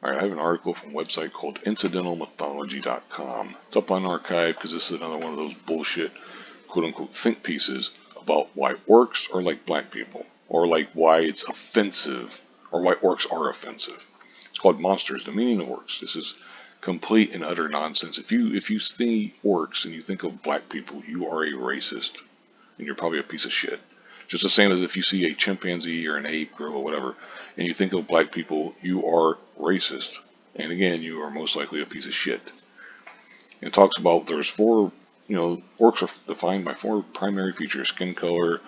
Alright, I have an article from a website called incidentalmythology.com. It's up on archive because this is another one of those bullshit quote-unquote think pieces about why orcs are like black people, or like why it's offensive, or why orcs are offensive. It's called Monsters, the Meaning of Orcs. This is complete and utter nonsense. If you see orcs and you think of black people, you are a racist, and you're probably a piece of shit. Just the same as if you see a chimpanzee or an ape or whatever, and you think of black people, you are racist. And again, you are most likely a piece of shit. It talks about there's four, orcs are defined by four primary features: skin color,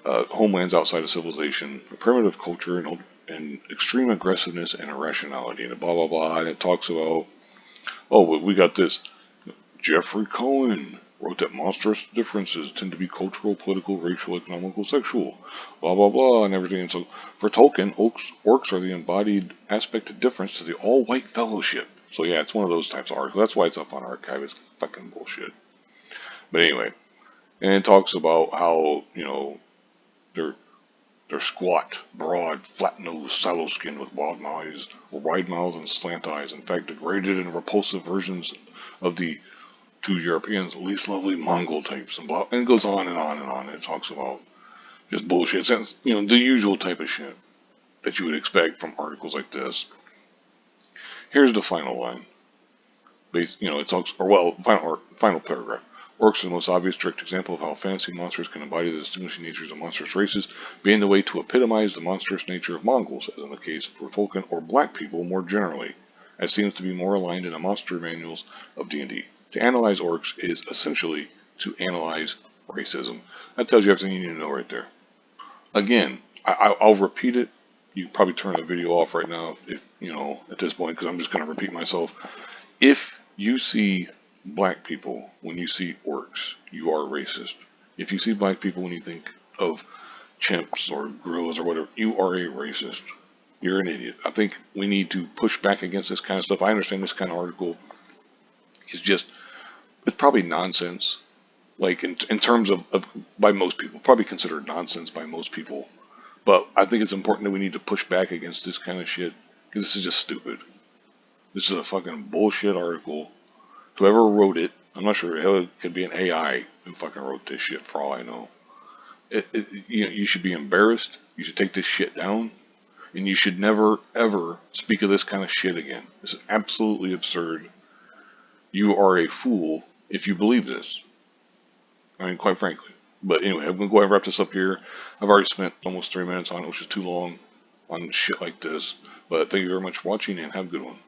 homelands outside of civilization, a primitive culture, and extreme aggressiveness and irrationality, and blah blah blah. And it talks about, oh, we got this. Jeffrey Cohen wrote that monstrous differences tend to be cultural, political, racial, economical, sexual, blah blah blah, and everything. And so, for Tolkien, orcs are the embodied aspect of difference to the all-white fellowship. So yeah, it's one of those types of articles. That's why it's up on archive. It's fucking bullshit. But anyway, and it talks about how they're squat, broad, flat-nosed, sallow-skinned with wide eyes, or wide mouths and slant eyes. In fact, degraded and repulsive versions of the to Europeans least lovely Mongol types, and blah, and it goes on and on and on. And it talks about just bullshit, the usual type of shit that you would expect from articles like this. Here's the final line. It talks, final paragraph. Orcs are the most obvious direct example of how fantasy monsters can embody the distinguishing natures of monstrous races, being the way to epitomize the monstrous nature of Mongols, as in the case for Tolkien, or black people more generally, as seems to be more aligned in the monster manuals of D&D. To analyze orcs is essentially to analyze racism. That tells you everything you need to know right there. Again, I'll repeat it. You can probably turn the video off right now at this point, because I'm just going to repeat myself. If you see black people when you see orcs, you are racist. If you see black people when you think of chimps or gorillas or whatever, you are a racist. You're an idiot. I think we need to push back against this kind of stuff. I understand this kind of article is it's probably nonsense, like in terms of by most people, probably considered nonsense by most people. But I think it's important that we need to push back against this kind of shit, because this is just stupid. This is a fucking bullshit article. Whoever wrote it, I'm not sure. Hell, it could be an AI who fucking wrote this shit, for all I know. You should be embarrassed. You should take this shit down, and you should never ever speak of this kind of shit again. This is absolutely absurd. You are a fool if you believe this. I mean, quite frankly. But anyway, I'm going to go ahead and wrap this up here. I've already spent almost 3 minutes on it, which is too long on shit like this. But thank you very much for watching, and have a good one.